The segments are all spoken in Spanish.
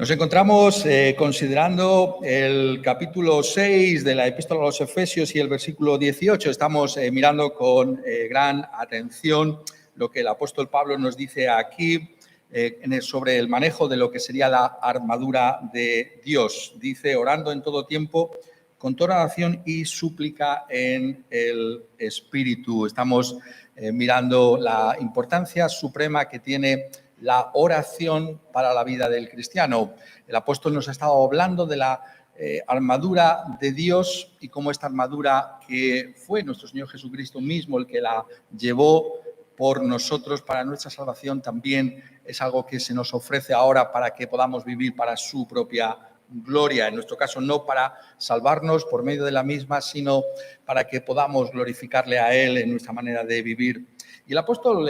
Nos encontramos considerando el capítulo 6 de la Epístola a los Efesios y el versículo 18. Estamos mirando con gran atención lo que el apóstol Pablo nos dice aquí sobre el manejo de lo que sería la armadura de Dios. Dice, orando en todo tiempo, con toda oración y súplica en el Espíritu. Estamos mirando la importancia suprema que tiene la oración para la vida del cristiano. El apóstol nos ha estado hablando de la armadura de Dios y cómo esta armadura, que fue nuestro Señor Jesucristo mismo el que la llevó por nosotros para nuestra salvación, también es algo que se nos ofrece ahora para que podamos vivir para su propia gloria. En nuestro caso, no para salvarnos por medio de la misma, sino para que podamos glorificarle a Él en nuestra manera de vivir. Y el apóstol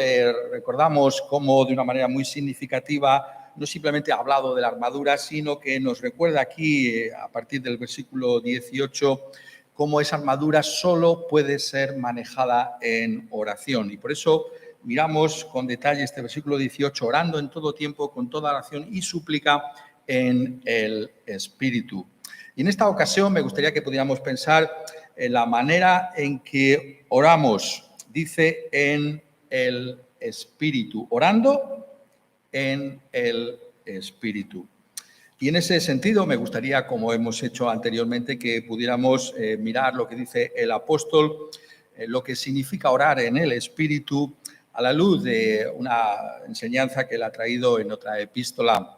recordamos cómo de una manera muy significativa no simplemente ha hablado de la armadura, sino que nos recuerda aquí, a partir del versículo 18, cómo esa armadura solo puede ser manejada en oración. Y por eso miramos con detalle este versículo 18, orando en todo tiempo, con toda oración y súplica en el Espíritu. Y en esta ocasión me gustaría que pudiéramos pensar en la manera en que oramos. Dice en el Espíritu, orando en el Espíritu. Y en ese sentido me gustaría, como hemos hecho anteriormente, que pudiéramos mirar lo que dice el apóstol, lo que significa orar en el Espíritu, a la luz de una enseñanza que él ha traído en otra epístola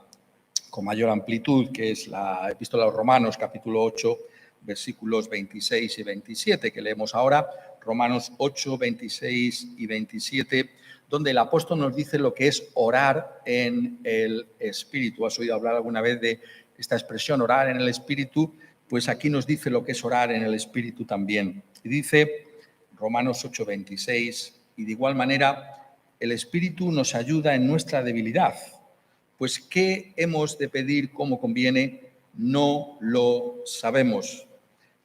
con mayor amplitud, que es la epístola a los Romanos, capítulo 8, versículos 26 y 27, que leemos ahora, Romanos 8, 26 y 27, donde el apóstol nos dice lo que es orar en el Espíritu. ¿Has oído hablar alguna vez de esta expresión, orar en el Espíritu? Pues aquí nos dice lo que es orar en el Espíritu también. Y dice Romanos 8, 26, y de igual manera, el Espíritu nos ayuda en nuestra debilidad, pues ¿qué hemos de pedir como conviene? No lo sabemos.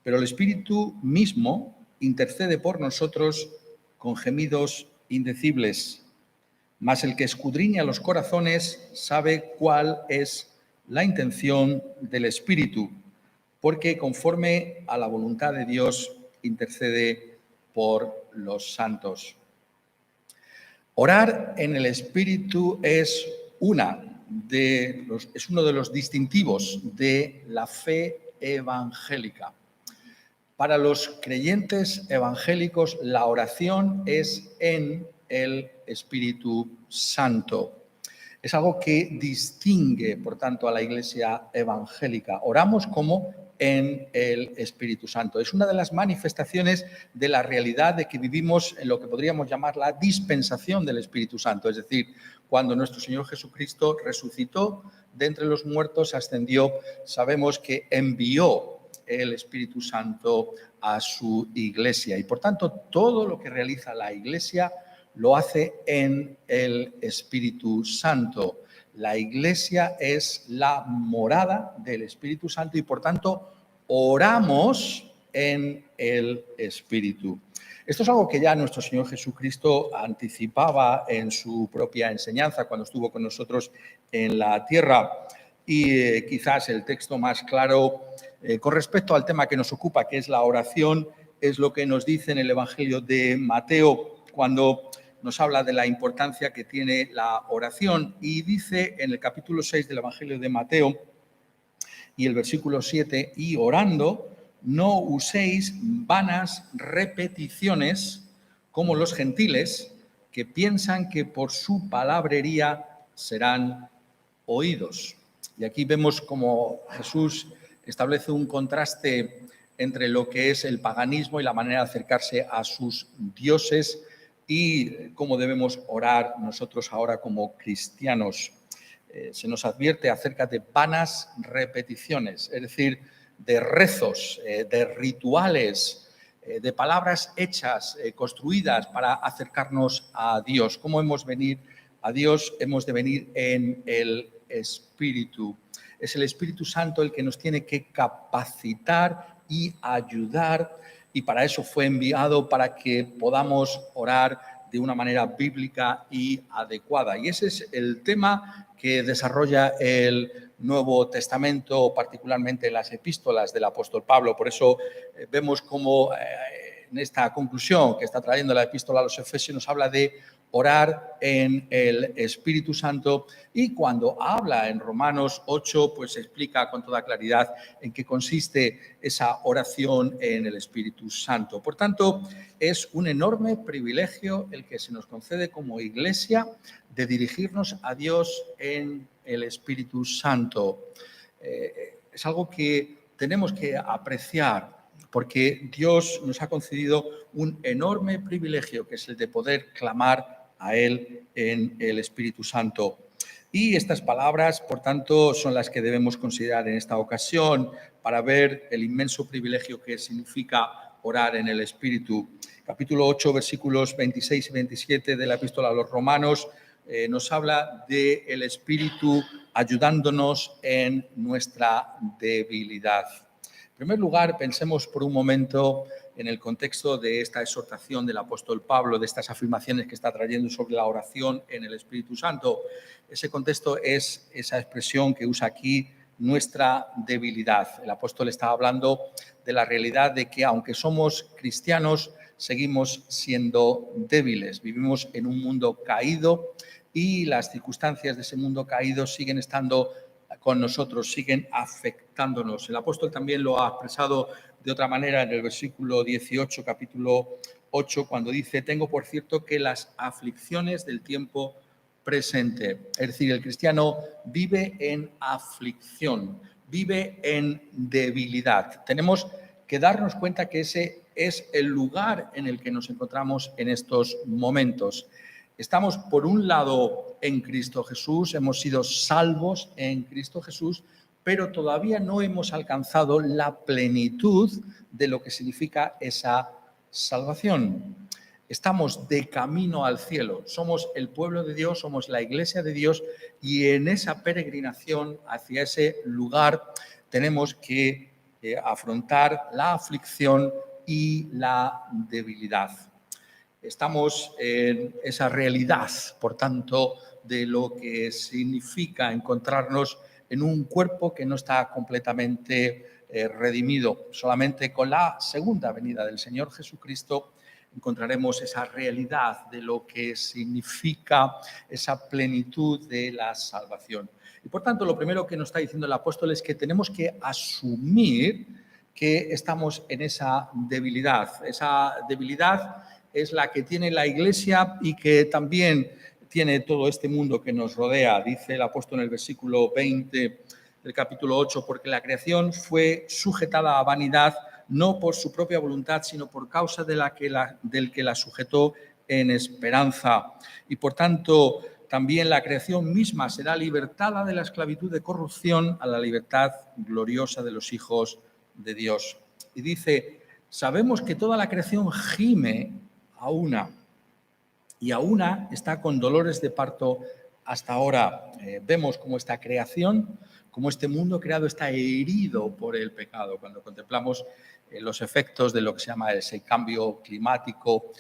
Pero el Espíritu mismo intercede por nosotros con gemidos indecibles. Mas el que escudriña los corazones sabe cuál es la intención del Espíritu, porque conforme a la voluntad de Dios intercede por los santos. Orar en el Espíritu es uno de los distintivos de la fe evangélica. Para los creyentes evangélicos, la oración es en el Espíritu Santo. Es algo que distingue, por tanto, a la Iglesia evangélica. Oramos como en el Espíritu Santo. Es una de las manifestaciones de la realidad de que vivimos en lo que podríamos llamar la dispensación del Espíritu Santo. Es decir, cuando nuestro Señor Jesucristo resucitó de entre los muertos, ascendió, sabemos que envió el Espíritu Santo a su Iglesia. Y por tanto, todo lo que realiza la Iglesia lo hace en el Espíritu Santo. La Iglesia es la morada del Espíritu Santo y por tanto oramos en el Espíritu. Esto es algo que ya nuestro Señor Jesucristo anticipaba en su propia enseñanza cuando estuvo con nosotros en la tierra. Y quizás el texto más claro con respecto al tema que nos ocupa, que es la oración, es lo que nos dice en el Evangelio de Mateo, cuando nos habla de la importancia que tiene la oración. Y dice en el capítulo 6 del Evangelio de Mateo y el versículo 7, y orando, no uséis vanas repeticiones como los gentiles, que piensan que por su palabrería serán oídos. Y aquí vemos como Jesús establece un contraste entre lo que es el paganismo y la manera de acercarse a sus dioses y cómo debemos orar nosotros ahora como cristianos. Se nos advierte acerca de vanas repeticiones, es decir, de rezos, de rituales, de palabras hechas, construidas para acercarnos a Dios. ¿Cómo hemos de venir a Dios? Hemos de venir en el Espíritu. Es el Espíritu Santo el que nos tiene que capacitar y ayudar, y para eso fue enviado, para que podamos orar de una manera bíblica y adecuada. Y ese es el tema que desarrolla el Nuevo Testamento, particularmente en las epístolas del apóstol Pablo. Por eso vemos cómo en esta conclusión que está trayendo la epístola a los Efesios nos habla de orar en el Espíritu Santo, y cuando habla en Romanos 8, pues explica con toda claridad en qué consiste esa oración en el Espíritu Santo. Por tanto, es un enorme privilegio el que se nos concede como Iglesia de dirigirnos a Dios en el Espíritu Santo. Es algo que tenemos que apreciar, porque Dios nos ha concedido un enorme privilegio, que es el de poder clamar a Él en el Espíritu Santo. Y estas palabras, por tanto, son las que debemos considerar en esta ocasión para ver el inmenso privilegio que significa orar en el Espíritu. Capítulo 8, versículos 26 y 27 de la epístola a los Romanos nos habla del Espíritu ayudándonos en nuestra debilidad. En primer lugar, pensemos por un momento en el contexto de esta exhortación del apóstol Pablo, de estas afirmaciones que está trayendo sobre la oración en el Espíritu Santo. Ese contexto es esa expresión que usa aquí, nuestra debilidad. El apóstol está hablando de la realidad de que, aunque somos cristianos, seguimos siendo débiles. Vivimos en un mundo caído y las circunstancias de ese mundo caído siguen estando con nosotros, siguen afectándonos. El apóstol también lo ha expresado de otra manera en el versículo 18, capítulo 8, cuando dice: tengo por cierto que las aflicciones del tiempo presente. Es decir, el cristiano vive en aflicción, vive en debilidad. Tenemos que darnos cuenta que ese es el lugar en el que nos encontramos en estos momentos. Estamos, por un lado, en Cristo Jesús, hemos sido salvos en Cristo Jesús, pero todavía no hemos alcanzado la plenitud de lo que significa esa salvación. Estamos de camino al cielo, somos el pueblo de Dios, somos la iglesia de Dios, y en esa peregrinación hacia ese lugar tenemos que afrontar la aflicción y la debilidad. Estamos en esa realidad, por tanto, de lo que significa encontrarnos en un cuerpo que no está completamente redimido. Solamente con la segunda venida del Señor Jesucristo encontraremos esa realidad de lo que significa esa plenitud de la salvación. Y por tanto, lo primero que nos está diciendo el apóstol es que tenemos que asumir que estamos en esa debilidad. Esa debilidad es la que tiene la Iglesia y que también tiene todo este mundo que nos rodea. Dice el apóstol en el versículo 20 del capítulo 8, porque la creación fue sujetada a vanidad, no por su propia voluntad, sino por causa del que la sujetó en esperanza. Y por tanto, también la creación misma será libertada de la esclavitud de corrupción a la libertad gloriosa de los hijos de Dios. Y dice: sabemos que toda la creación gime a una, y a una está con dolores de parto hasta ahora. Vemos cómo esta creación, cómo este mundo creado está herido por el pecado. Cuando contemplamos los efectos de lo que se llama ese cambio climático,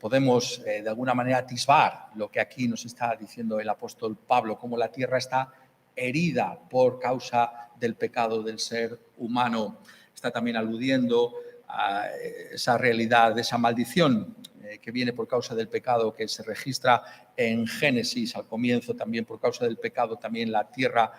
podemos de alguna manera atisbar lo que aquí nos está diciendo el apóstol Pablo, cómo la tierra está herida por causa del pecado del ser humano. Está también aludiendo a esa realidad de esa maldición que viene por causa del pecado, que se registra en Génesis al comienzo. También por causa del pecado, también la tierra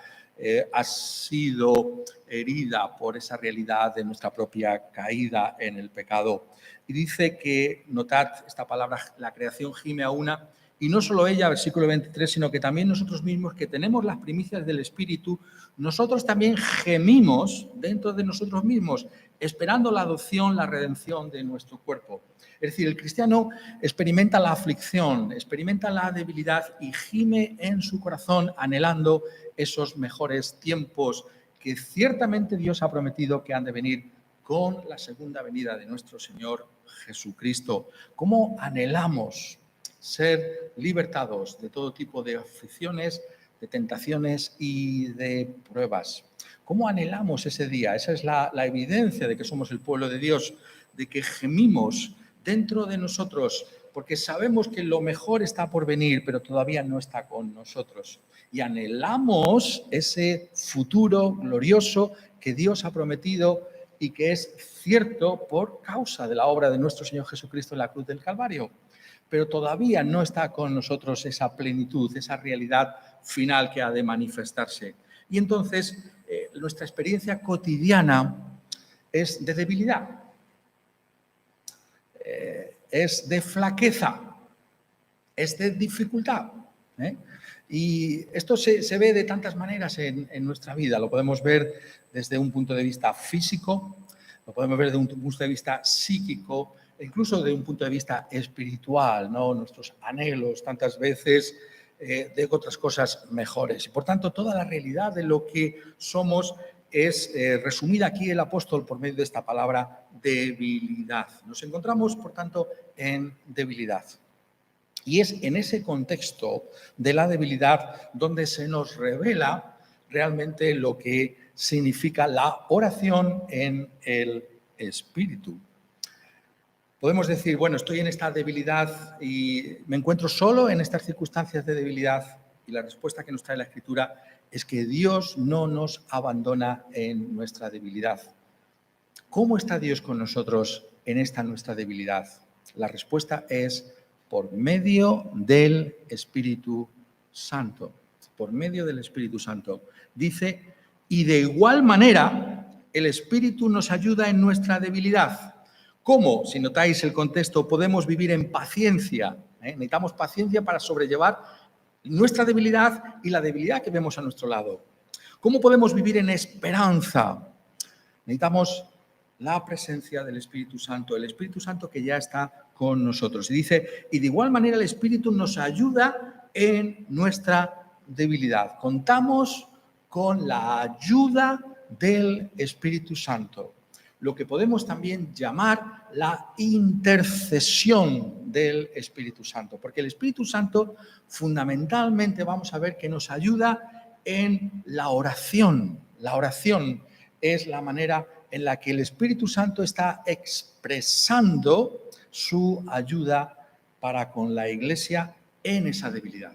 ha sido herida por esa realidad de nuestra propia caída en el pecado. Y dice que, notad esta palabra, la creación gime a una, y no solo ella, versículo 23, sino que también nosotros mismos, que tenemos las primicias del Espíritu, nosotros también gemimos dentro de nosotros mismos, esperando la adopción, la redención de nuestro cuerpo. Es decir, el cristiano experimenta la aflicción, experimenta la debilidad y gime en su corazón anhelando esos mejores tiempos que ciertamente Dios ha prometido que han de venir con la segunda venida de nuestro Señor Jesucristo. ¿Cómo anhelamos ser libertados de todo tipo de aflicciones, de tentaciones y de pruebas? ¿Cómo anhelamos ese día? Esa es la evidencia de que somos el pueblo de Dios, de que gemimos dentro de nosotros porque sabemos que lo mejor está por venir, pero todavía no está con nosotros. Y anhelamos ese futuro glorioso que Dios ha prometido y que es cierto por causa de la obra de nuestro Señor Jesucristo en la cruz del Calvario. Pero todavía no está con nosotros esa plenitud, esa realidad final que ha de manifestarse. Y entonces nuestra experiencia cotidiana es de debilidad, es de flaqueza, es de dificultad. Y esto se ve de tantas maneras en nuestra vida. Lo podemos ver desde un punto de vista físico, lo podemos ver desde un punto de vista psíquico, e incluso de un punto de vista espiritual, ¿no? Nuestros anhelos tantas veces de otras cosas mejores. Y por tanto, toda la realidad de lo que somos es resumida aquí el apóstol por medio de esta palabra debilidad. Nos encontramos, por tanto, en debilidad. Y es en ese contexto de la debilidad donde se nos revela realmente lo que significa la oración en el Espíritu. Podemos decir, bueno, estoy en esta debilidad y me encuentro solo en estas circunstancias de debilidad. Y la respuesta que nos trae la Escritura es que Dios no nos abandona en nuestra debilidad. ¿Cómo está Dios con nosotros en esta nuestra debilidad? La respuesta es por medio del Espíritu Santo. Por medio del Espíritu Santo. Dice, y de igual manera el Espíritu nos ayuda en nuestra debilidad. ¿Cómo? Si notáis el contexto, podemos vivir en paciencia. Necesitamos paciencia para sobrellevar nuestra debilidad y la debilidad que vemos a nuestro lado. ¿Cómo podemos vivir en esperanza? Necesitamos la presencia del Espíritu Santo, el Espíritu Santo que ya está con nosotros. Y dice, y de igual manera el Espíritu nos ayuda en nuestra debilidad. Contamos con la ayuda del Espíritu Santo, lo que podemos también llamar la intercesión del Espíritu Santo, porque el Espíritu Santo fundamentalmente vamos a ver que nos ayuda en la oración. La oración es la manera en la que el Espíritu Santo está expresando su ayuda para con la Iglesia en esa debilidad.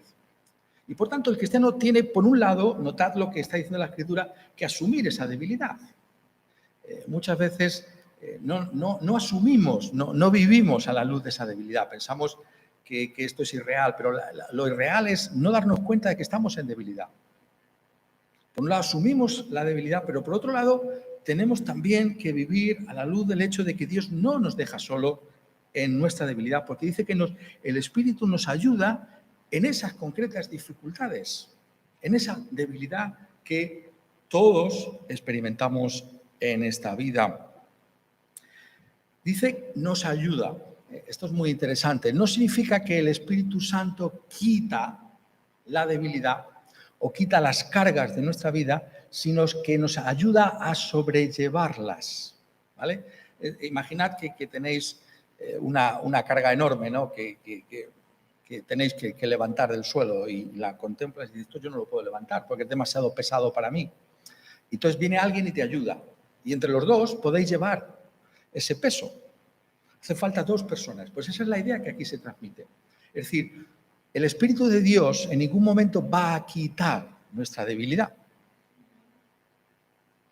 Y por tanto el cristiano tiene, por un lado, notad lo que está diciendo la Escritura, que asumir esa debilidad. Muchas veces no asumimos, no vivimos a la luz de esa debilidad. Pensamos que esto es irreal, pero lo irreal es no darnos cuenta de que estamos en debilidad. Por un lado asumimos la debilidad, pero por otro lado tenemos también que vivir a la luz del hecho de que Dios no nos deja solo en nuestra debilidad, porque dice que el Espíritu nos ayuda en esas concretas dificultades, en esa debilidad que todos experimentamos en esta vida. Dice, nos ayuda. Esto es muy interesante. No significa que el Espíritu Santo quita la debilidad o quita las cargas de nuestra vida, sino que nos ayuda a sobrellevarlas. ¿Vale? Imaginad que tenéis una carga enorme, ¿no? que tenéis que levantar del suelo y la contemplas y dices, esto yo no lo puedo levantar porque es demasiado pesado para mí. Entonces viene alguien y te ayuda. Y entre los dos podéis llevar ese peso. Hace falta dos personas. Pues esa es la idea que aquí se transmite. Es decir, el Espíritu de Dios en ningún momento va a quitar nuestra debilidad.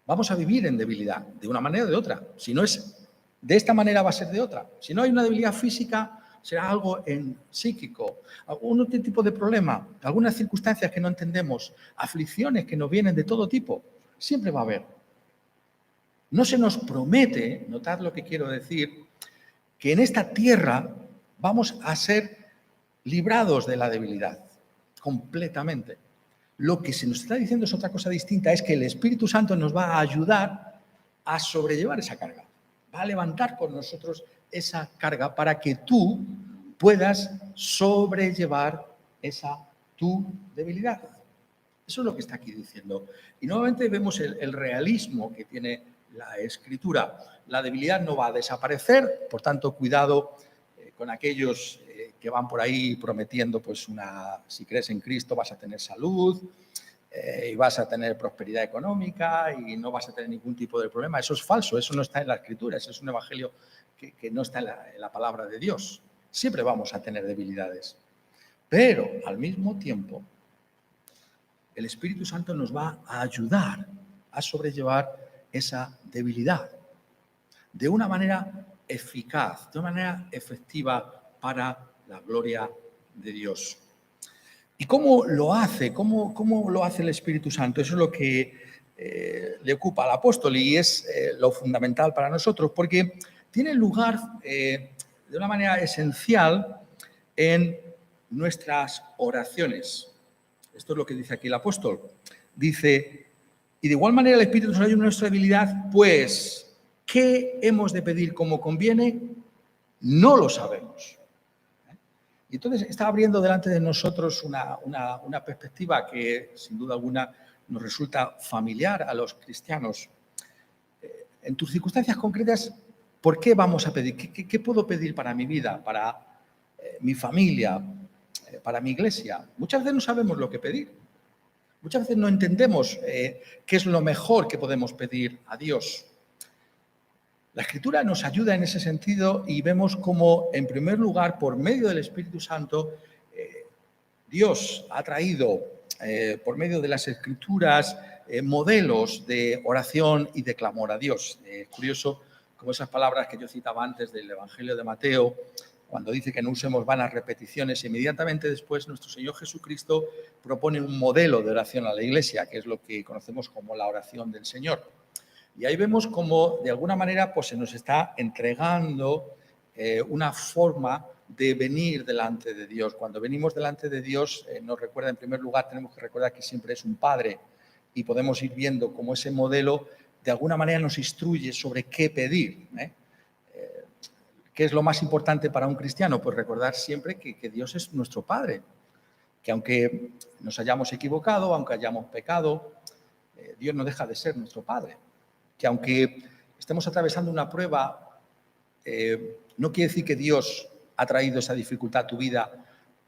Vamos a vivir en debilidad, de una manera o de otra. Si no es de esta manera, va a ser de otra. Si no hay una debilidad física, será algo en psíquico, algún otro tipo de problema, algunas circunstancias que no entendemos, aflicciones que nos vienen de todo tipo. Siempre va a haber. No se nos promete, notad lo que quiero decir, que en esta tierra vamos a ser librados de la debilidad, completamente. Lo que se nos está diciendo es otra cosa distinta, es que el Espíritu Santo nos va a ayudar a sobrellevar esa carga, va a levantar por nosotros esa carga para que tú puedas sobrellevar esa tu debilidad. Eso es lo que está aquí diciendo. Y nuevamente vemos el realismo que tiene la Escritura. La debilidad no va a desaparecer, por tanto, cuidado con aquellos que van por ahí prometiendo, pues si crees en Cristo vas a tener salud y vas a tener prosperidad económica y no vas a tener ningún tipo de problema. Eso es falso, eso no está en la Escritura, eso es un evangelio que no está en la palabra de Dios. Siempre vamos a tener debilidades. Pero al mismo tiempo, el Espíritu Santo nos va a ayudar a sobrellevar esa debilidad de una manera eficaz, de una manera efectiva para la gloria de Dios. ¿Y cómo lo hace? ¿Cómo lo hace el Espíritu Santo? Eso es lo que le ocupa al apóstol y es lo fundamental para nosotros, porque tiene lugar de una manera esencial en nuestras oraciones. Esto es lo que dice aquí el apóstol. Dice, y de igual manera el Espíritu nos ayuda en nuestra debilidad, pues, ¿qué hemos de pedir como conviene? No lo sabemos. Y entonces está abriendo delante de nosotros una perspectiva que, sin duda alguna, nos resulta familiar a los cristianos. En tus circunstancias concretas, ¿por qué vamos a pedir? ¿Qué puedo pedir para mi vida, para mi familia, para mi iglesia? Muchas veces no sabemos lo que pedir. Muchas veces no entendemos qué es lo mejor que podemos pedir a Dios. La Escritura nos ayuda en ese sentido y vemos cómo, en primer lugar, por medio del Espíritu Santo, Dios ha traído, por medio de las Escrituras, modelos de oración y de clamor a Dios. Es curioso como esas palabras que yo citaba antes del Evangelio de Mateo, cuando dice que no usemos vanas repeticiones, inmediatamente después nuestro Señor Jesucristo propone un modelo de oración a la Iglesia, que es lo que conocemos como la oración del Señor. Y ahí vemos cómo, de alguna manera, pues se nos está entregando una forma de venir delante de Dios. Cuando venimos delante de Dios, nos recuerda, en primer lugar, tenemos que recordar que siempre es un Padre y podemos ir viendo cómo ese modelo, de alguna manera, nos instruye sobre qué pedir. ¿Qué es lo más importante para un cristiano? Pues recordar siempre que Dios es nuestro Padre, que aunque nos hayamos equivocado, aunque hayamos pecado, Dios no deja de ser nuestro Padre. Que aunque estemos atravesando una prueba, no quiere decir que Dios ha traído esa dificultad a tu vida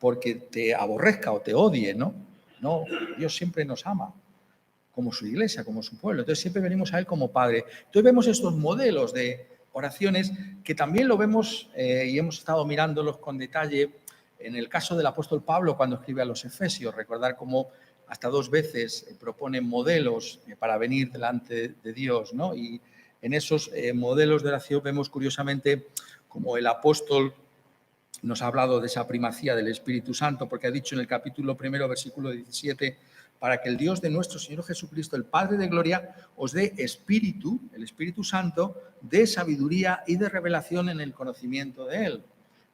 porque te aborrezca o te odie, ¿no? No, Dios siempre nos ama, como su iglesia, como su pueblo. Entonces siempre venimos a Él como Padre. Entonces vemos estos modelos de oraciones que también lo vemos y hemos estado mirándolos con detalle en el caso del apóstol Pablo cuando escribe a los Efesios. Recordar cómo hasta 2 veces propone modelos para venir delante de Dios, ¿no? Y en esos modelos de oración vemos curiosamente como el apóstol nos ha hablado de esa primacía del Espíritu Santo, porque ha dicho en el capítulo 1, versículo 17, para que el Dios de nuestro Señor Jesucristo, el Padre de gloria, os dé espíritu, el Espíritu Santo, de sabiduría y de revelación en el conocimiento de Él.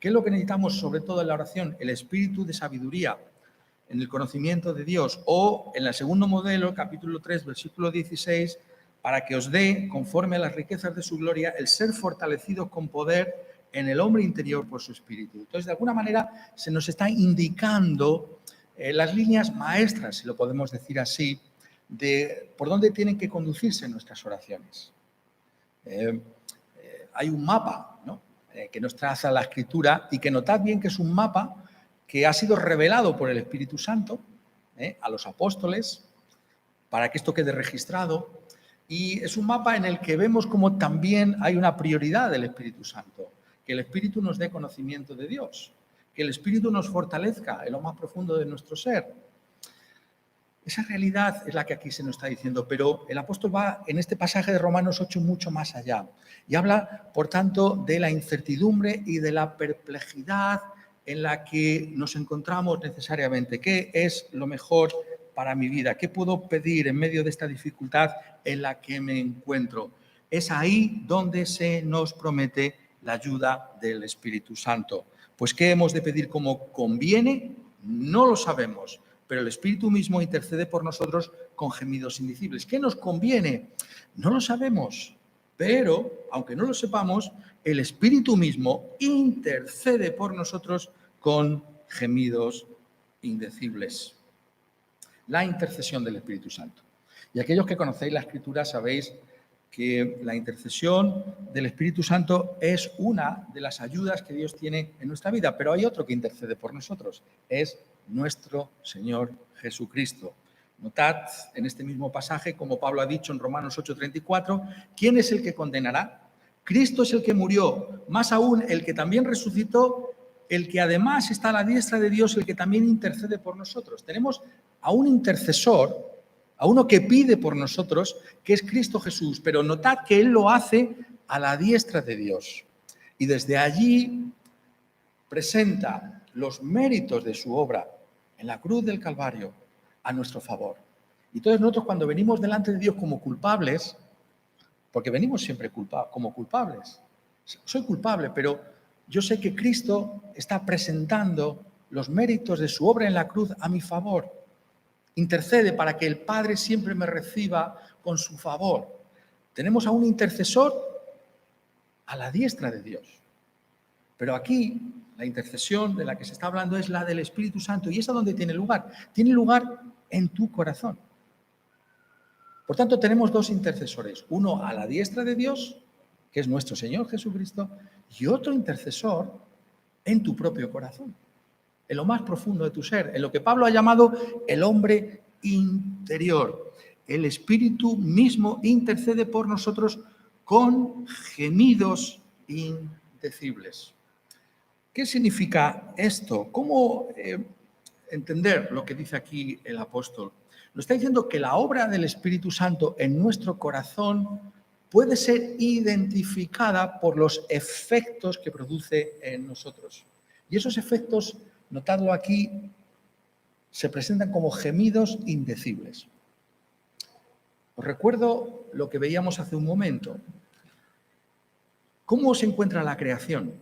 ¿Qué es lo que necesitamos sobre todo en la oración? El espíritu de sabiduría en el conocimiento de Dios. O en el segundo modelo, capítulo 3, versículo 16, para que os dé, conforme a las riquezas de su gloria, el ser fortalecidos con poder en el hombre interior por su espíritu. Entonces, de alguna manera, se nos está indicando las líneas maestras, si lo podemos decir así, de por dónde tienen que conducirse nuestras oraciones. Hay un mapa, ¿no? Que nos traza la Escritura y que notad bien que es un mapa que ha sido revelado por el Espíritu Santo a los apóstoles para que esto quede registrado. Y es un mapa en el que vemos como también hay una prioridad del Espíritu Santo, que el Espíritu nos dé conocimiento de Dios, que el Espíritu nos fortalezca en lo más profundo de nuestro ser. Esa realidad es la que aquí se nos está diciendo, pero el apóstol va en este pasaje de Romanos 8 mucho más allá y habla, por tanto, de la incertidumbre y de la perplejidad en la que nos encontramos necesariamente. ¿Qué es lo mejor para mi vida? ¿Qué puedo pedir en medio de esta dificultad en la que me encuentro? Es ahí donde se nos promete la ayuda del Espíritu Santo. Pues, ¿qué hemos de pedir como conviene? No lo sabemos, pero el Espíritu mismo intercede por nosotros con gemidos indecibles. ¿Qué nos conviene? No lo sabemos, pero, aunque no lo sepamos, el Espíritu mismo intercede por nosotros con gemidos indecibles. La intercesión del Espíritu Santo. Y aquellos que conocéis la Escritura sabéis que la intercesión del Espíritu Santo es una de las ayudas que Dios tiene en nuestra vida, pero hay otro que intercede por nosotros, es nuestro Señor Jesucristo. Notad en este mismo pasaje, como Pablo ha dicho en Romanos 8:34, ¿quién es el que condenará? Cristo es el que murió, más aún el que también resucitó, el que además está a la diestra de Dios, el que también intercede por nosotros. Tenemos a un intercesor, a uno que pide por nosotros, que es Cristo Jesús, pero notad que Él lo hace a la diestra de Dios. Y desde allí presenta los méritos de su obra en la cruz del Calvario a nuestro favor. Y entonces nosotros cuando venimos delante de Dios como culpables, porque venimos siempre como culpables, soy culpable, pero yo sé que Cristo está presentando los méritos de su obra en la cruz a mi favor. Intercede para que el Padre siempre me reciba con su favor. Tenemos a un intercesor a la diestra de Dios. Pero aquí la intercesión de la que se está hablando es la del Espíritu Santo. ¿Y esa dónde tiene lugar? Tiene lugar en tu corazón. Por tanto, tenemos dos intercesores. Uno a la diestra de Dios, que es nuestro Señor Jesucristo, y otro intercesor en tu propio corazón, en lo más profundo de tu ser, en lo que Pablo ha llamado el hombre interior. El Espíritu mismo intercede por nosotros con gemidos indecibles. ¿Qué significa esto? ¿Cómo entender lo que dice aquí el apóstol? Nos está diciendo que la obra del Espíritu Santo en nuestro corazón puede ser identificada por los efectos que produce en nosotros. Y esos efectos, notadlo aquí, se presentan como gemidos indecibles. Os recuerdo lo que veíamos hace un momento. ¿Cómo se encuentra la creación?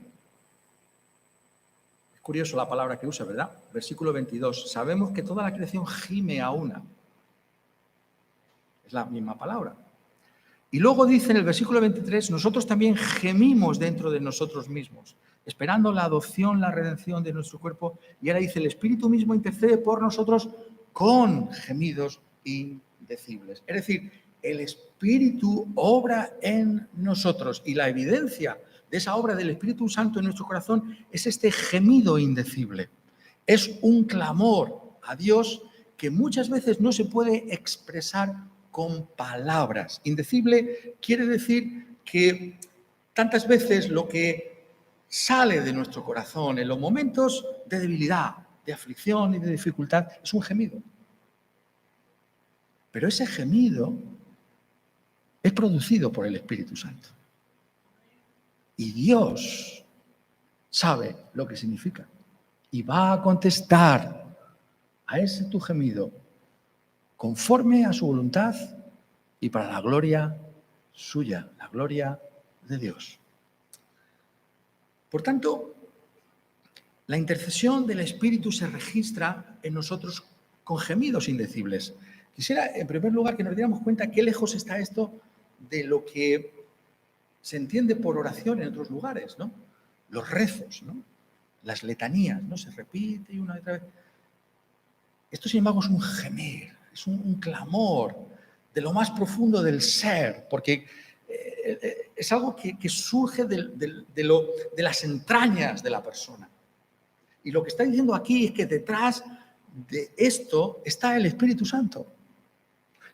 Es curioso la palabra que usa, ¿verdad? Versículo 22. Sabemos que toda la creación gime a una. Es la misma palabra. Y luego dice en el versículo 23, nosotros también gemimos dentro de nosotros mismos, esperando la adopción, la redención de nuestro cuerpo. Y ahora dice, el Espíritu mismo intercede por nosotros con gemidos indecibles. Es decir, el Espíritu obra en nosotros y la evidencia de esa obra del Espíritu Santo en nuestro corazón es este gemido indecible. Es un clamor a Dios que muchas veces no se puede expresar con palabras. Indecible quiere decir que tantas veces lo que sale de nuestro corazón en los momentos de debilidad, de aflicción y de dificultad es un gemido. Pero ese gemido es producido por el Espíritu Santo. Y Dios sabe lo que significa. Y va a contestar a ese tu gemido conforme a su voluntad y para la gloria suya, la gloria de Dios. Por tanto, la intercesión del Espíritu se registra en nosotros con gemidos indecibles. Quisiera, en primer lugar, que nos diéramos cuenta qué lejos está esto de lo que se entiende por oración en otros lugares, ¿no? Los rezos, ¿no? Las letanías, ¿no? Se repite y una y otra vez. Esto, sin embargo, es un gemir, es un clamor de lo más profundo del ser, porque es algo que surge de las entrañas de la persona. Y lo que está diciendo aquí es que detrás de esto está el Espíritu Santo.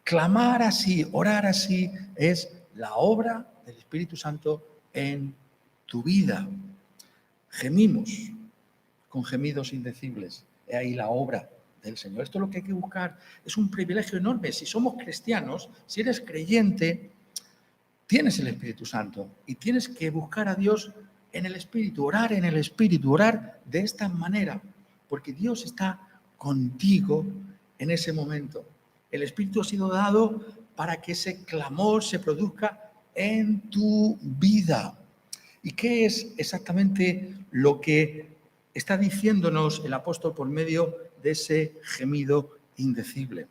Clamar así, orar así, es la obra del Espíritu Santo en tu vida. Gemimos con gemidos indecibles. He ahí la obra del Señor. Esto es lo que hay que buscar. Es un privilegio enorme. Si somos cristianos, si eres creyente, tienes el Espíritu Santo y tienes que buscar a Dios en el Espíritu, orar en el Espíritu, orar de esta manera, porque Dios está contigo en ese momento. El Espíritu ha sido dado para que ese clamor se produzca en tu vida. ¿Y qué es exactamente lo que está diciéndonos el apóstol por medio de ese gemido indecible?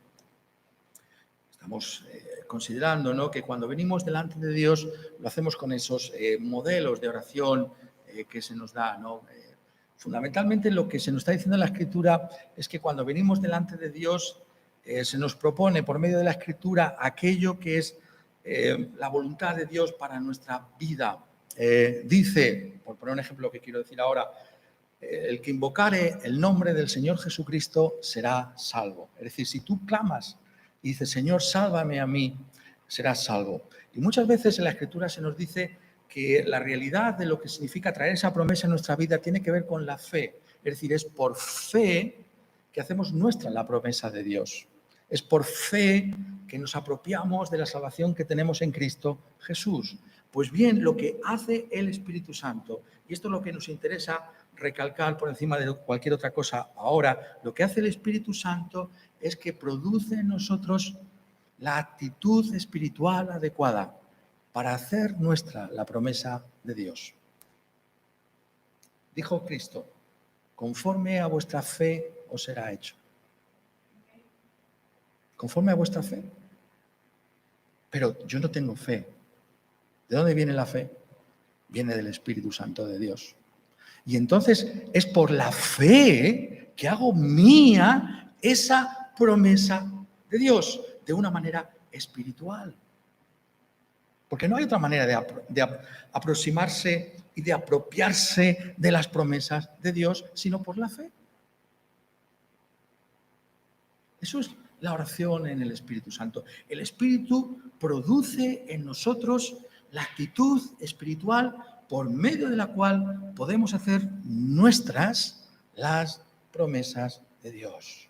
Estamos considerando, ¿no?, que cuando venimos delante de Dios lo hacemos con esos modelos de oración que se nos da, ¿no? Fundamentalmente lo que se nos está diciendo en la Escritura es que cuando venimos delante de Dios se nos propone por medio de la Escritura aquello que es la voluntad de Dios para nuestra vida. Dice, por poner un ejemplo que quiero decir ahora, el que invocare el nombre del Señor Jesucristo será salvo. Es decir, si tú clamas y dices, Señor, sálvame a mí, serás salvo. Y muchas veces en la Escritura se nos dice que la realidad de lo que significa traer esa promesa en nuestra vida tiene que ver con la fe. Es decir, es por fe que hacemos nuestra la promesa de Dios. Es por fe que nos apropiamos de la salvación que tenemos en Cristo Jesús. Pues bien, lo que hace el Espíritu Santo, y esto es lo que nos interesa recalcar por encima de cualquier otra cosa ahora, lo que hace el Espíritu Santo es que produce en nosotros la actitud espiritual adecuada para hacer nuestra la promesa de Dios. Dijo Cristo, conforme a vuestra fe os será hecho. Conforme a vuestra fe. Pero yo no tengo fe. ¿De dónde viene la fe? Viene del Espíritu Santo de Dios. Y entonces es por la fe que hago mía esa promesa de Dios, de una manera espiritual. Porque no hay otra manera de aproximarse y de apropiarse de las promesas de Dios, sino por la fe. Eso es la oración en el Espíritu Santo. El Espíritu produce en nosotros la actitud espiritual por medio de la cual podemos hacer nuestras las promesas de Dios.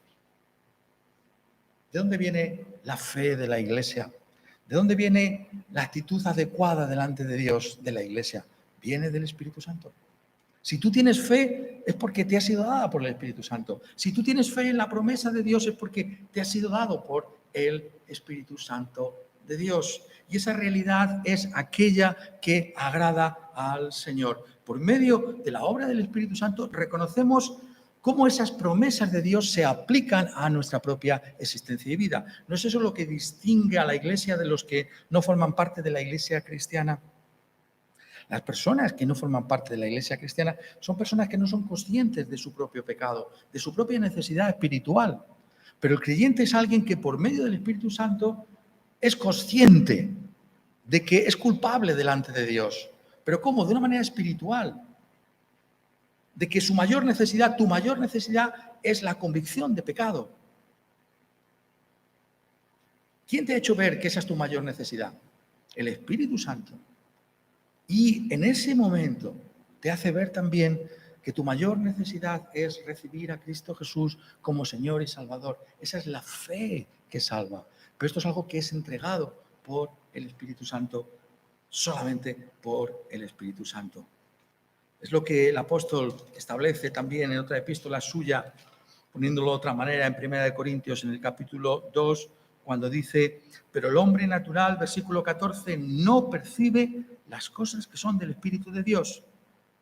¿De dónde viene la fe de la Iglesia? ¿De dónde viene la actitud adecuada delante de Dios de la Iglesia? Viene del Espíritu Santo. Si tú tienes fe es porque te ha sido dada por el Espíritu Santo. Si tú tienes fe en la promesa de Dios es porque te ha sido dado por el Espíritu Santo de Dios. Y esa realidad es aquella que agrada al Señor. Por medio de la obra del Espíritu Santo reconocemos cómo esas promesas de Dios se aplican a nuestra propia existencia y vida. ¿No es eso lo que distingue a la Iglesia de los que no forman parte de la Iglesia cristiana? Las personas que no forman parte de la Iglesia cristiana son personas que no son conscientes de su propio pecado, de su propia necesidad espiritual. Pero el creyente es alguien que por medio del Espíritu Santo es consciente de que es culpable delante de Dios. ¿Pero cómo? De una manera espiritual. De que su mayor necesidad, tu mayor necesidad es la convicción de pecado. ¿Quién te ha hecho ver que esa es tu mayor necesidad? El Espíritu Santo. Y en ese momento te hace ver también que tu mayor necesidad es recibir a Cristo Jesús como Señor y Salvador. Esa es la fe que salva. Pero esto es algo que es entregado por el Espíritu Santo, solamente por el Espíritu Santo. Es lo que el apóstol establece también en otra epístola suya, poniéndolo de otra manera en 1 Corintios, en el capítulo 2, cuando dice, pero el hombre natural, versículo 14, no percibe las cosas que son del Espíritu de Dios,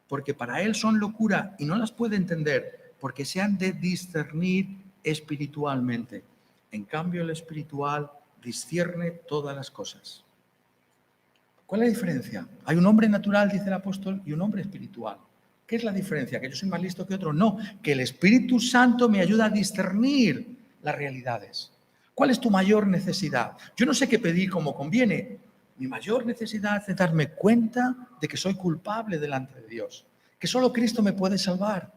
porque para él son locura y no las puede entender, porque se han de discernir espiritualmente. En cambio, el espiritual discierne todas las cosas. ¿Cuál es la diferencia? Hay un hombre natural, dice el apóstol, y un hombre espiritual. ¿Qué es la diferencia? ¿Que yo soy más listo que otro? No, que el Espíritu Santo me ayuda a discernir las realidades. ¿Cuál es tu mayor necesidad? Yo no sé qué pedir como conviene. Mi mayor necesidad es darme cuenta de que soy culpable delante de Dios, que solo Cristo me puede salvar.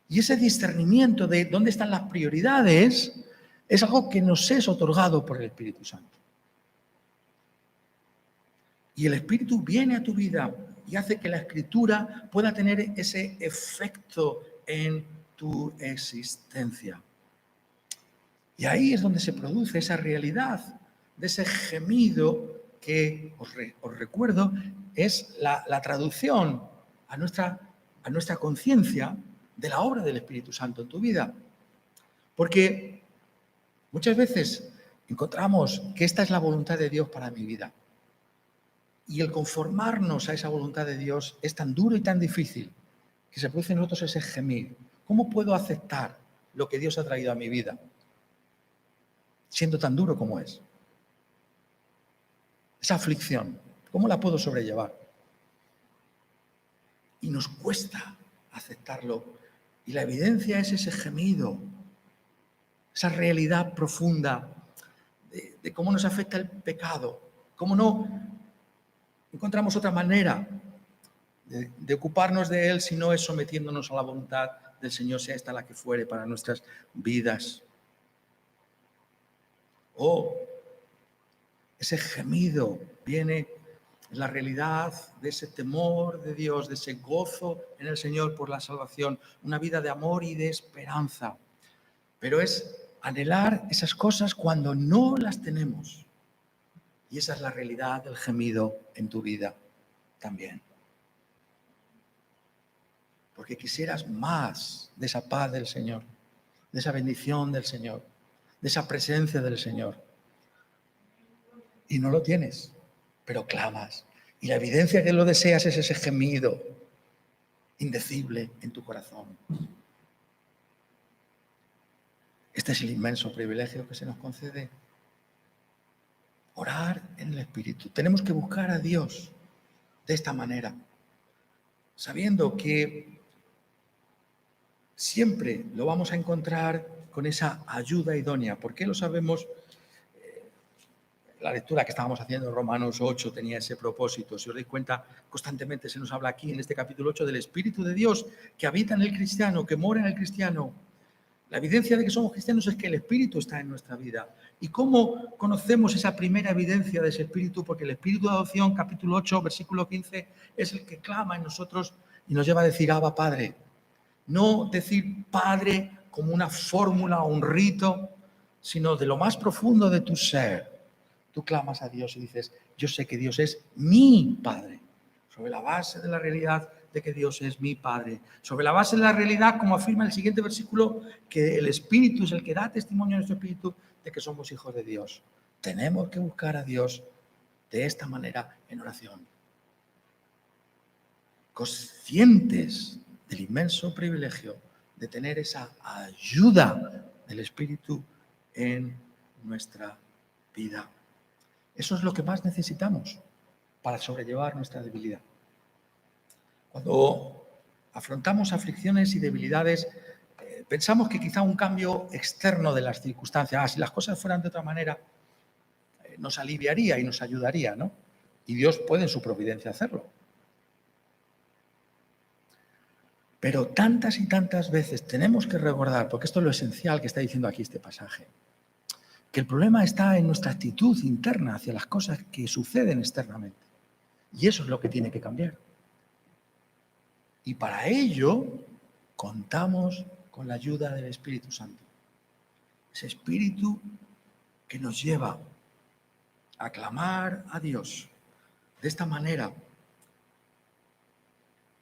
Y ese discernimiento de dónde están las prioridades es algo que nos es otorgado por el Espíritu Santo. Y el Espíritu viene a tu vida y hace que la Escritura pueda tener ese efecto en tu existencia. Y ahí es donde se produce esa realidad de ese gemido que, os recuerdo, es la traducción a nuestra conciencia de la obra del Espíritu Santo en tu vida. Porque muchas veces encontramos que esta es la voluntad de Dios para mi vida. Y el conformarnos a esa voluntad de Dios es tan duro y tan difícil que se produce en nosotros ese gemir. ¿Cómo puedo aceptar lo que Dios ha traído a mi vida? Siendo tan duro como es. Esa aflicción, ¿cómo la puedo sobrellevar? Y nos cuesta aceptarlo. Y la evidencia es ese gemido, esa realidad profunda de cómo nos afecta el pecado, cómo no encontramos otra manera de ocuparnos de él si no es sometiéndonos a la voluntad del Señor, sea esta la que fuere para nuestras vidas. Ese gemido viene es la realidad de ese temor de Dios, de ese gozo en el Señor por la salvación, una vida de amor y de esperanza. Pero es anhelar esas cosas cuando no las tenemos. Y esa es la realidad del gemido en tu vida también. Porque quisieras más de esa paz del Señor, de esa bendición del Señor, de esa presencia del Señor. Y no lo tienes, pero clamas. Y la evidencia que lo deseas es ese gemido indecible en tu corazón. Este es el inmenso privilegio que se nos concede. Orar en el Espíritu. Tenemos que buscar a Dios de esta manera, sabiendo que siempre lo vamos a encontrar con esa ayuda idónea. ¿Por qué lo sabemos? La lectura que estábamos haciendo en Romanos 8 tenía ese propósito. Si os dais cuenta, constantemente se nos habla aquí en este capítulo 8 del Espíritu de Dios que habita en el cristiano, que mora en el cristiano. La evidencia de que somos cristianos es que el Espíritu está en nuestra vida. ¿Y cómo conocemos esa primera evidencia de ese Espíritu? Porque el Espíritu de adopción, capítulo 8, versículo 15, es el que clama en nosotros y nos lleva a decir, Abba, Padre. No decir Padre como una fórmula o un rito, sino de lo más profundo de tu ser. Tú clamas a Dios y dices, yo sé que Dios es mi Padre, sobre la base de la realidad de que Dios es mi Padre, sobre la base de la realidad, como afirma el siguiente versículo, que el Espíritu es el que da testimonio a nuestro Espíritu de que somos hijos de Dios. Tenemos que buscar a Dios de esta manera en oración, conscientes del inmenso privilegio de tener esa ayuda del Espíritu en nuestra vida. Eso es lo que más necesitamos para sobrellevar nuestra debilidad. Cuando afrontamos aflicciones y debilidades, pensamos que quizá un cambio externo de las circunstancias, si las cosas fueran de otra manera, nos aliviaría y nos ayudaría, ¿no? Y Dios puede en su providencia hacerlo. Pero tantas y tantas veces tenemos que recordar, porque esto es lo esencial que está diciendo aquí este pasaje, que el problema está en nuestra actitud interna hacia las cosas que suceden externamente. Y eso es lo que tiene que cambiar. Y para ello contamos con la ayuda del Espíritu Santo. Ese Espíritu que nos lleva a clamar a Dios de esta manera,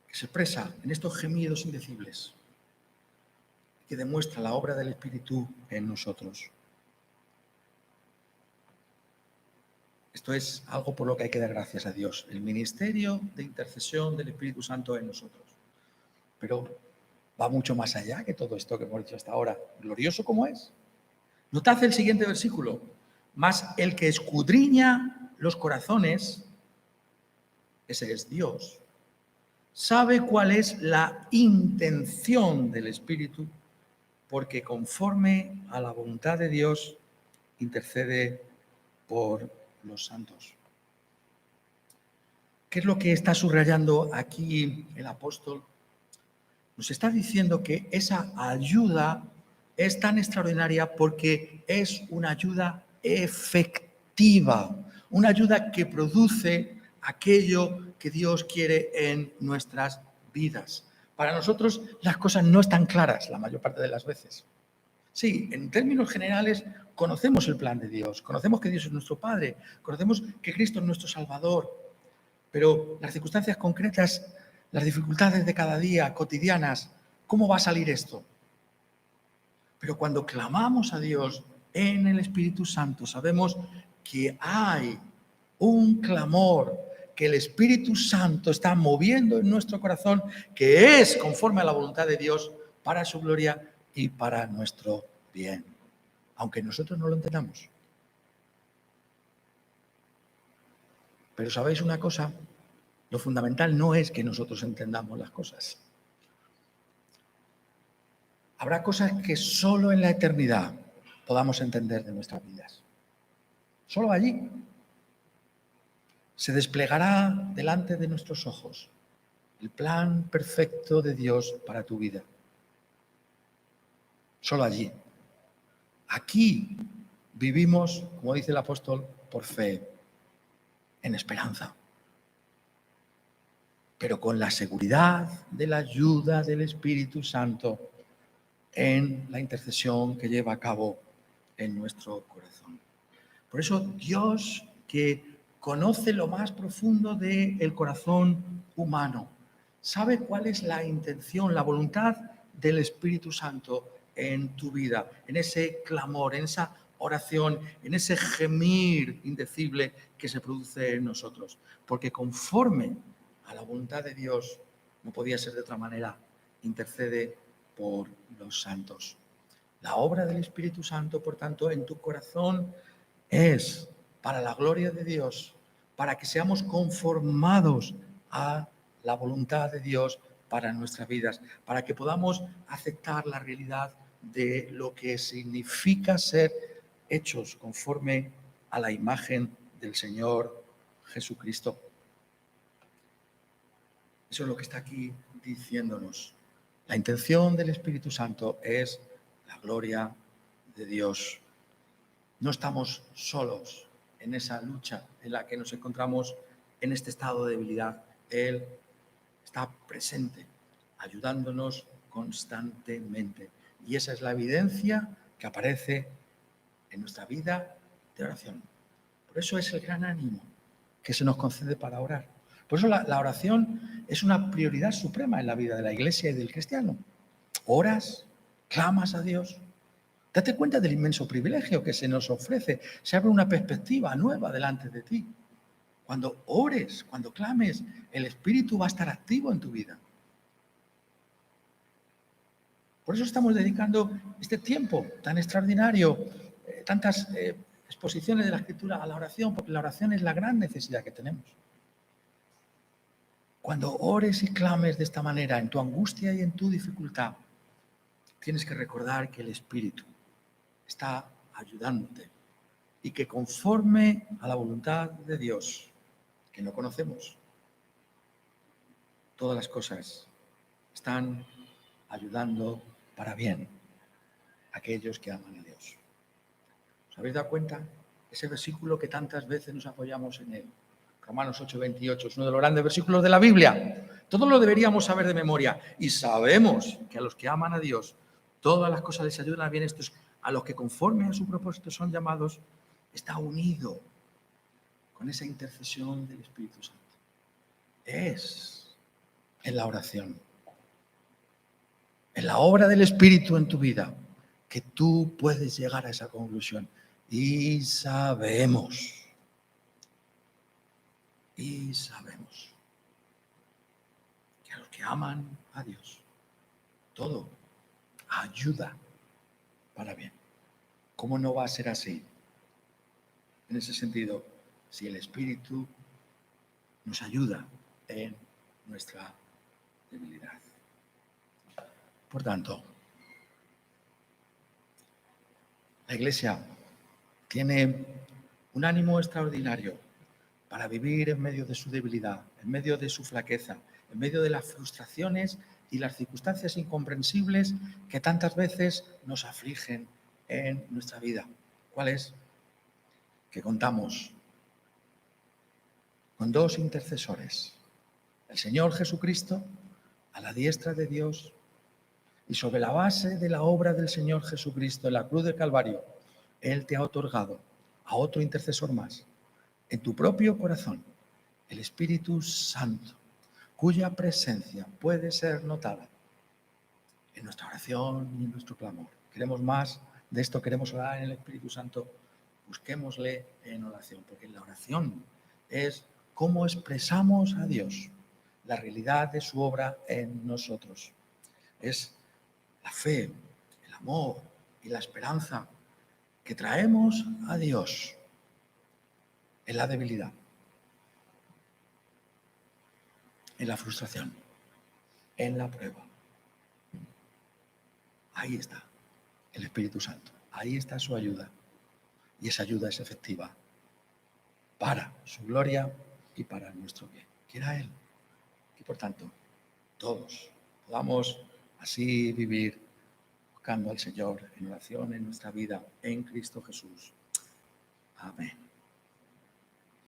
que se expresa en estos gemidos indecibles, que demuestra la obra del Espíritu en nosotros. Esto es algo por lo que hay que dar gracias a Dios, el ministerio de intercesión del Espíritu Santo en nosotros. Pero va mucho más allá que todo esto que hemos dicho hasta ahora, glorioso como es. Notad el siguiente versículo. Mas el que escudriña los corazones, ese es Dios, sabe cuál es la intención del Espíritu, porque conforme a la voluntad de Dios intercede por los santos. ¿Qué es lo que está subrayando aquí el apóstol? Nos está diciendo que esa ayuda es tan extraordinaria porque es una ayuda efectiva, una ayuda que produce aquello que Dios quiere en nuestras vidas. Para nosotros las cosas no están claras la mayor parte de las veces. Sí, en términos generales conocemos el plan de Dios, conocemos que Dios es nuestro Padre, conocemos que Cristo es nuestro Salvador, pero las circunstancias concretas, las dificultades de cada día, cotidianas, ¿cómo va a salir esto? Pero cuando clamamos a Dios en el Espíritu Santo, sabemos que hay un clamor que el Espíritu Santo está moviendo en nuestro corazón, que es conforme a la voluntad de Dios para su gloria y para nuestro bien, aunque nosotros no lo entendamos. Pero ¿sabéis una cosa? Lo fundamental no es que nosotros entendamos las cosas. Habrá cosas que solo en la eternidad podamos entender de nuestras vidas. Solo allí se desplegará delante de nuestros ojos el plan perfecto de Dios para tu vida. Solo allí. Aquí vivimos, como dice el apóstol, por fe, en esperanza. pero con la seguridad de la ayuda del Espíritu Santo en la intercesión que lleva a cabo en nuestro corazón. Por eso Dios, que conoce lo más profundo del corazón humano, sabe cuál es la intención, la voluntad del Espíritu Santo en tu vida, en ese clamor, en esa oración, en ese gemir indecible que se produce en nosotros. Porque conforme a la voluntad de Dios, no podía ser de otra manera, intercede por los santos. La obra del Espíritu Santo, por tanto, en tu corazón es para la gloria de Dios, para que seamos conformados a la voluntad de Dios para nuestras vidas, para que podamos aceptar la realidad de lo que significa ser hechos conforme a la imagen del Señor Jesucristo. Eso es lo que está aquí diciéndonos. La intención del Espíritu Santo es la gloria de Dios. No estamos solos en esa lucha en la que nos encontramos en este estado de debilidad. Él está presente, ayudándonos constantemente. Y esa es la evidencia que aparece en nuestra vida de oración. Por eso es el gran ánimo que se nos concede para orar. Por eso la oración es una prioridad suprema en la vida de la Iglesia y del cristiano. Oras, clamas a Dios. Date cuenta del inmenso privilegio que se nos ofrece. Se abre una perspectiva nueva delante de ti. Cuando ores, cuando clames, el Espíritu va a estar activo en tu vida. Por eso estamos dedicando este tiempo tan extraordinario, tantas exposiciones de la Escritura a la oración, porque la oración es la gran necesidad que tenemos. Cuando ores y clames de esta manera, en tu angustia y en tu dificultad, tienes que recordar que el Espíritu está ayudándote y que conforme a la voluntad de Dios, que no conocemos, todas las cosas están ayudando para bien a aquellos que aman a Dios. ¿Os habéis dado cuenta? Ese versículo que tantas veces nos apoyamos en él. Romanos 8:28 es uno de los grandes versículos de la Biblia. Todos lo deberíamos saber de memoria. Y sabemos que a los que aman a Dios, todas las cosas les ayudan a bien. Estos, a los que conforme a su propósito son llamados, está unido con esa intercesión del Espíritu Santo. Es en la oración, en la obra del Espíritu en tu vida, que tú puedes llegar a esa conclusión. Y sabemos que a los que aman a Dios, todo ayuda para bien. ¿Cómo no va a ser así? En ese sentido, si el Espíritu nos ayuda en nuestra debilidad. Por tanto, la Iglesia tiene un ánimo extraordinario para vivir en medio de su debilidad, en medio de su flaqueza, en medio de las frustraciones y las circunstancias incomprensibles que tantas veces nos afligen en nuestra vida. ¿Cuál es? Que contamos con dos intercesores, el Señor Jesucristo a la diestra de Dios, y sobre la base de la obra del Señor Jesucristo en la cruz del Calvario, Él te ha otorgado a otro intercesor más en tu propio corazón, el Espíritu Santo, cuya presencia puede ser notada en nuestra oración y en nuestro clamor. Queremos más de esto, queremos orar en el Espíritu Santo, busquémosle en oración, porque la oración es cómo expresamos a Dios la realidad de su obra en nosotros. Es la fe, el amor y la esperanza que traemos a Dios en la debilidad, en la frustración, en la prueba. Ahí está el Espíritu Santo, ahí está su ayuda, y esa ayuda es efectiva para su gloria y para nuestro bien. Quiera Él que, por tanto, todos podamos así vivir buscando al Señor en oración en nuestra vida en Cristo Jesús. Amén.